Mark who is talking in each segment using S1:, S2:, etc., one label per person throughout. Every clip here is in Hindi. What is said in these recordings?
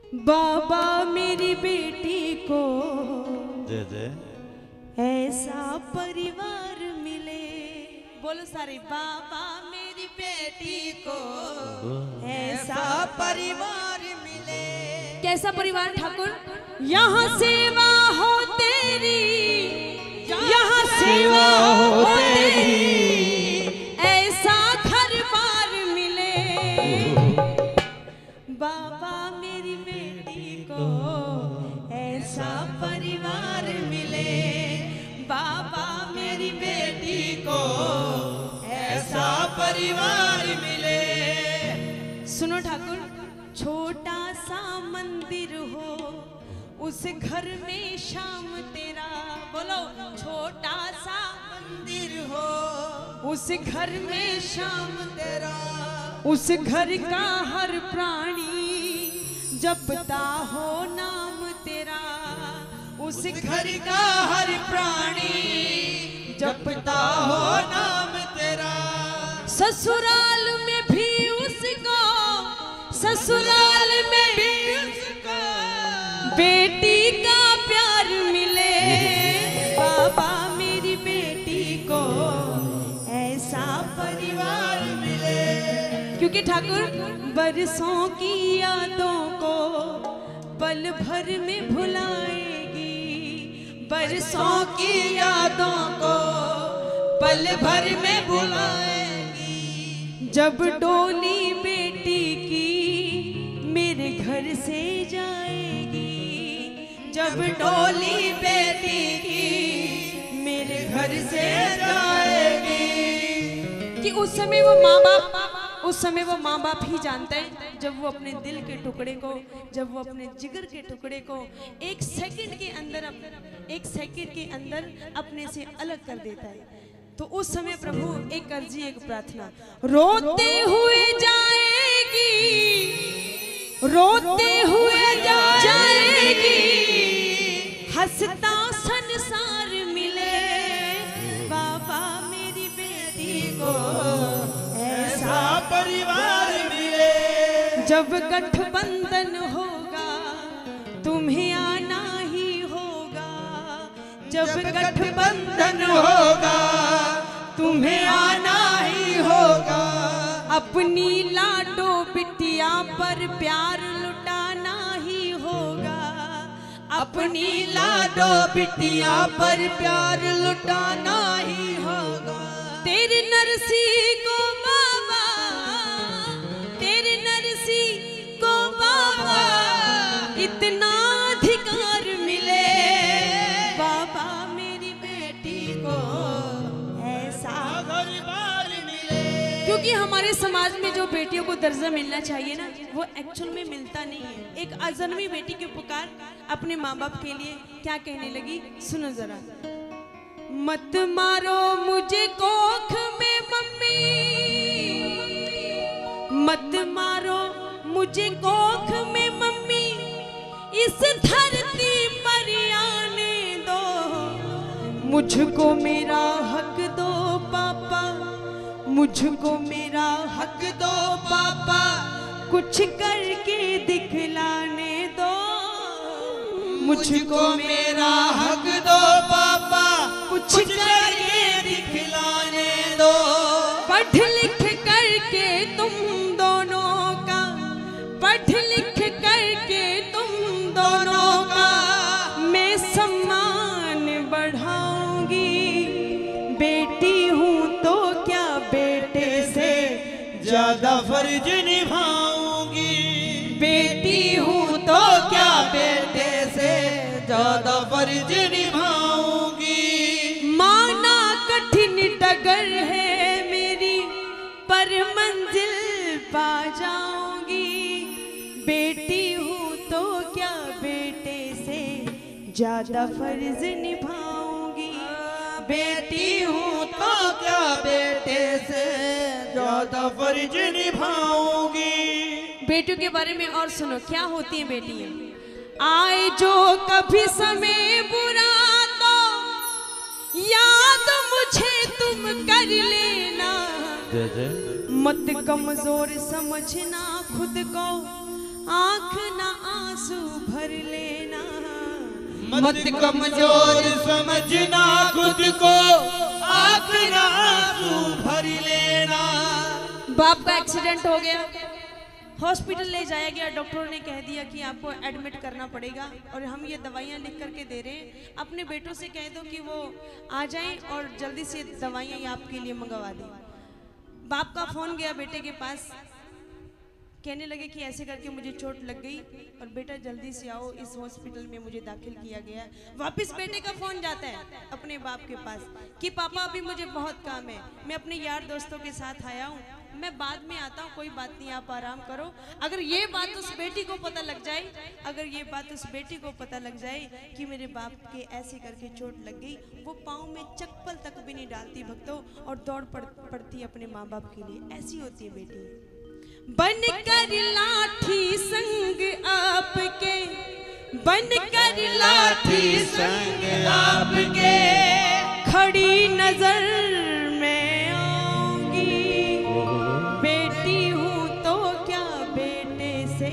S1: बाबा मेरी बेटी को
S2: दे दे
S1: ऐसा परिवार मिले। बोलो सारे, बाबा मेरी बेटी को ऐसा परिवार मिले। कैसा परिवार ठाकुर? यहाँ सेवा हो तेरी, यहाँ सेवा हो तेरी, ऐसा घर बार मिले। बाबा मेरी बेटी को ऐसा परिवार मिले। बाबा मेरी बेटी को ऐसा परिवार मिले। सुनो ठाकुर, छोटा सा मंदिर हो उस घर में शाम तेरा। बोलो, छोटा सा मंदिर हो उस घर में शाम तेरा। उस घर का हर प्राणी जपता हो नाम तेरा। उस घर का हर प्राणी जपता हो नाम तेरा। ससुराल में भी उसको, ससुराल में भी उसको बेटी का प्यार मिले। बाबा मेरी बेटी को ऐसा परिवार मिले। क्योंकि ठाकुर बरसों की यादों को पल भर में भुलाएगी। बरसों की यादों को पल भर में भुलाएगी। जब डोली बेटी की मेरे घर से जाएगी। जब डोली बेटी की मेरे घर से जाएगी। कि उस समय वो माँ बाप ही जानते हैं, जब वो अपने दिल के टुकड़े को, जब वो अपने जिगर के टुकड़े को एक सेकंड के अंदर अपने से अलग कर देता है। तो उस समय प्रभु एक अर्जी, एक प्रार्थना, रोते हुए जाएगी, रोते हुए जाएगी, हंसता संसार मिले। बाबा मेरी बेटी को ऐसा परिवार मिले। जब गठबंधन होगा तुम्हें आना ही होगा। जब गठबंधन होगा तुम्हें आना ही होगा। अपनी लाडो बिटिया पर प्यार लुटाना ही होगा। अपनी लाडो बिटिया पर प्यार लुटाना ही होगा। तेरे नरसी को बाबा, तेरे नरसी को बाबा इतना अधिकार मिले। बाबा मेरी बेटी को ऐसा परिवार मिले। क्योंकि हमारे समाज में जो बेटियों को दर्जा मिलना चाहिए ना, वो एक्चुअल में मिलता नहीं है। एक अजन्मी बेटी की पुकार अपने माँ बाप के लिए क्या कहने लगी, सुनो जरा। मत मारो मुझे कोख में मम्मी, मत मारो मुझे कोख में मम्मी, इस धरती पर आने दो। मुझको मेरा हक दो पापा, मुझको मेरा हक दो पापा, कुछ करके दिखलाने दो। मुझको मेरा हक दो पापा, कुछ करके दिखलाने दो। पढ़ लिख करके तुम दोनों का, पढ़ लिख करके तुम दोनों का मैं सम्मान बढ़ाऊंगी। बेटी हूँ तो क्या बेटे से ज्यादा फर्ज निभाऊंगी। बेटी हूँ तो क्या बेटे से ज्यादा फर्ज निभाऊंगी। माना कठिन डगर है मेरी, पर मंजिल पा जाऊंगी। बेटी हूँ तो क्या बेटे से ज्यादा फर्ज निभाऊंगी। बेटी हूँ तो क्या बेटे से ज्यादा फर्ज निभाऊंगी। बेटियों के बारे में और सुनो, क्या होती है बेटियां। आए जो कभी समय बुरा तो याद मुझे तुम कर लेना। मत कमजोर समझना खुद को, आंख ना आंसू
S2: मत कमजोर समझना खुद को, आखना आंसू भर लेना।
S1: बाप का एक्सीडेंट हो गया, हॉस्पिटल ले जाया गया, डॉक्टरों ने कह दिया कि आपको एडमिट करना पड़ेगा और हम ये दवाइयाँ लिख करके दे रहे हैं। अपने बेटों से कह दो कि वो आ जाएं और जल्दी से दवाइयाँ आपके लिए मंगवा दें। बाप का फोन गया बेटे के पास, कहने लगे कि ऐसे करके मुझे चोट लग गई और बेटा जल्दी से आओ, इस हॉस्पिटल में मुझे दाखिल किया गया है। वापस बेटे का फोन जाता है अपने बाप के पास कि पापा अभी मुझे बहुत काम है, मैं अपने यार दोस्तों के साथ आया हूँ, मैं बाद में आता हूँ, कोई बात नहीं, आप आराम करो। अगर ये बात उस बेटी को पता लग जाए, अगर ये बात उस बेटी को पता लग जाए कि मेरे बाप के ऐसे करके चोट लग गई, वो पाँव में चप्पल तक भी नहीं डालती भक्तों और दौड़ पड़ती अपने माँ बाप के लिए। ऐसी होती है बेटी। बनकर लाठी संग आपके, बनकर लाठी संग आपके, खड़ी नजर में आऊंगी। बेटी हूँ तो क्या बेटे से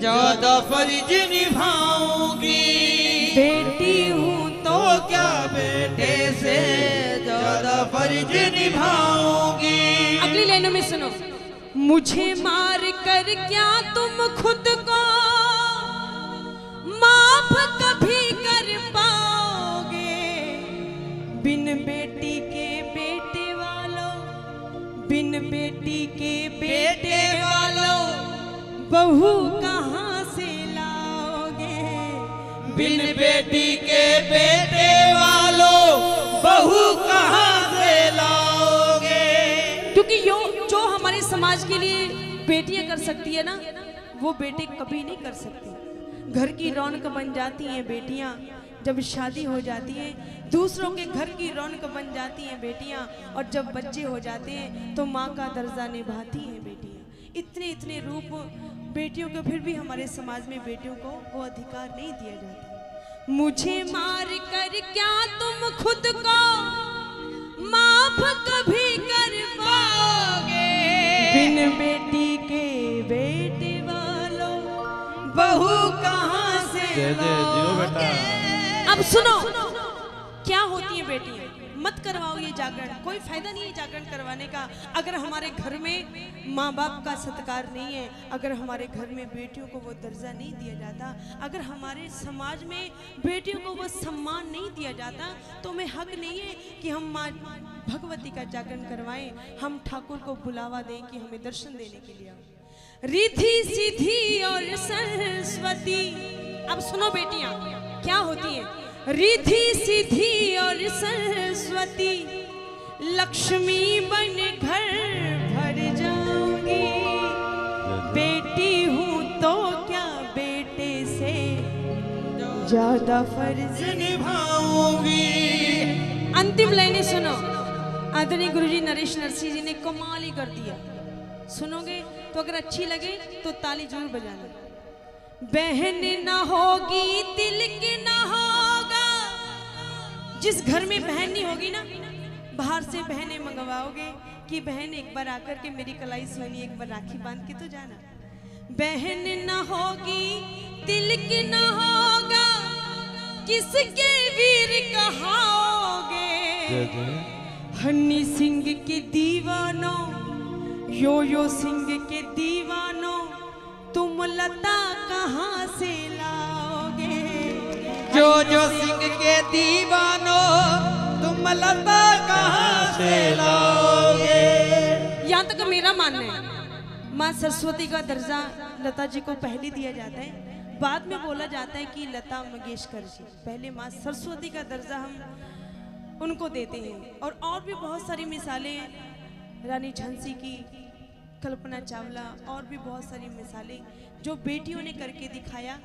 S2: ज्यादा फर्ज निभाऊंगी।
S1: बेटी हूँ तो
S2: क्या बेटे से ज्यादा फर्ज निभाऊंगी।
S1: अगली लाइनों में सुनो। मुझे मार कर क्या तुम खुद को माफ कभी कर पाओगे। बिन बेटी के बेटे वालों, बिन बेटी के बेटे वालों, बहू कहाँ से लाओगे।
S2: बिन बेटी के बेटे वालों, बहू कहाँ से लाओगे।
S1: क्योंकि जो हमारे समाज के लिए बेटियां कर सकती है ना, वो बेटे कभी नहीं कर सकते। घर की रौनक बन जाती हैं बेटियां, जब शादी हो जाती है दूसरों के घर की रौनक बन जाती हैं बेटियां, और जब बच्चे हो जाते हैं तो माँ का दर्जा निभाती हैं बेटियां। इतने इतने रूप बेटियों के, फिर भी हमारे समाज में बेटियों को वो अधिकार नहीं दिया जाता। मुझे मार कर क्या तुम खुद को माफ कभी कर पाओगे। बिन बेटी के बेटे वालों, बहू कहाँ से लाओगे। अब सुनो क्या होती है बेटियां। मत करवाओ ये जागरण, कोई फायदा नहीं है जागरण करवाने का अगर हमारे घर में माँ बाप का सत्कार नहीं है, अगर हमारे घर में बेटियों को वो दर्जा नहीं दिया जाता, अगर हमारे समाज में बेटियों को वो सम्मान नहीं दिया जाता, तो हमें हक नहीं है कि हम माँ भगवती का जागरण करवाएं, हम ठाकुर को बुलावा दें कि हमें दर्शन देने के लिए आओ। रिद्धि सिद्धि और सरस्वती। अब सुनो बेटियां क्या होती है। रिद्धि सिद्धि और सरस्वती, लक्ष्मी बन घर भर जाऊंगी। बेटी हूँ तो क्या बेटे से ज्यादा फर्ज
S2: निभाऊंगी।
S1: अंतिम लाइनें सुनो। आदरणीय गुरुजी नरेश नरसी जी ने कमाल ही कर दिया। सुनोगे तो अगर अच्छी लगे तो ताली जरूर बजाना। बहन ना होगी तिलक ना होगा। जिस घर में बहन नहीं होगी ना, बाहर से बहनें मंगवाओगे कि बहन एक बार आकर के मेरी कलाई सोनी एक बार राखी बांध के तो जाना। बहन ना होगी तिलक ना होगा, किसके वीर कहाओगे। हन्नी सिंह के दीवानों, यो सिंह के दीवानों, तुम लता कहाँ से लाओगे।
S2: जो सिंह के दीवानों, तुम लता कहाँ से लाओगे।
S1: यहाँ तक मेरा मानना है माँ सरस्वती का दर्जा लता जी को पहले दिया जाता है, बाद में बोला जाता है कि लता मंगेशकर जी। पहले माँ सरस्वती का दर्जा हम उनको देते हैं। और भी बहुत सारी मिसालें हैं, रानी झांसी की, कल्पना चावला, और भी बहुत सारी मिसालें जो बेटियों ने करके दिखाया,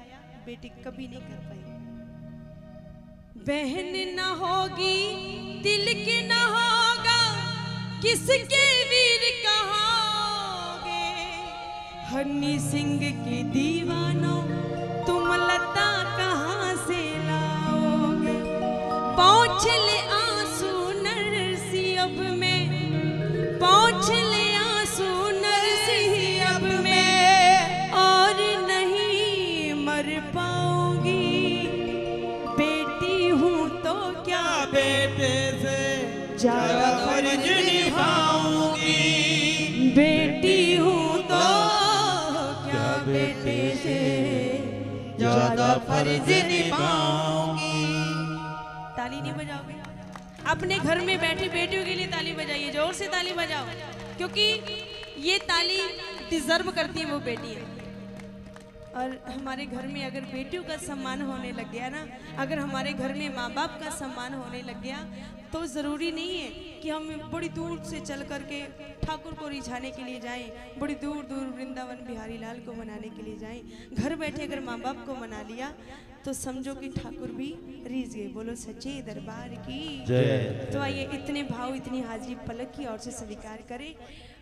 S1: बेटी कभी नहीं कर पाई। बहन ना होगी तिलक ना होगा, किसके वीर कहाओगे। हन्नी सिंह के दीवानों, तुम लता कहाँ से लाओगे। पहुँच ले आंसू नरसी अब में, पहुँच ले आंसू नरसी अब में, और नहीं मर पाऊंगी।
S2: बेटे से ज्यादा फर्ज निभाऊंगी।
S1: बेटी हूँ तो क्या बेटे से
S2: ज्यादा फर्ज निभाऊंगी।
S1: ताली नहीं बजाओगे? अपने घर में बैठी बेटियों के लिए ताली बजाइए, जोर से ताली बजाओ, क्योंकि ये ताली डिजर्व करती है वो बेटियां। और हमारे घर में अगर बेटियों का सम्मान होने लग गया ना, अगर हमारे घर में माँ बाप का सम्मान होने लग गया, तो ज़रूरी नहीं है कि हम बड़ी दूर से चल करके ठाकुर को रिझाने के लिए जाएं, बड़ी दूर दूर वृंदावन बिहारी लाल को मनाने के लिए जाएं। घर बैठे अगर माँ बाप को मना लिया तो समझो कि ठाकुर भी रीझ गए। बोलो सच्चे दरबार की
S2: जय।
S1: तो आइए इतने भाव इतनी हाजिरी पलक की ओर से स्वीकार करें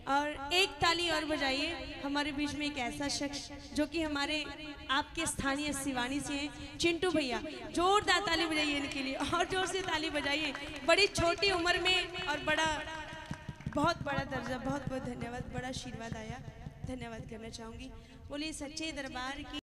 S1: और एक ताली और बजाइए। हमारे बीच में एक ऐसा शख्स जो कि हमारे आपके स्थानीय सिवानी से हैं, चिंटू भैया, जोरदार ताली बजाइए इनके लिए और जोर से ताली बजाइए। बड़ी छोटी उम्र में और बहुत बड़ा दर्जा, बहुत बहुत धन्यवाद, बड़ा आशीर्वाद आया, धन्यवाद करना चाहूँगी। बोलिए सच्चे दरबार की।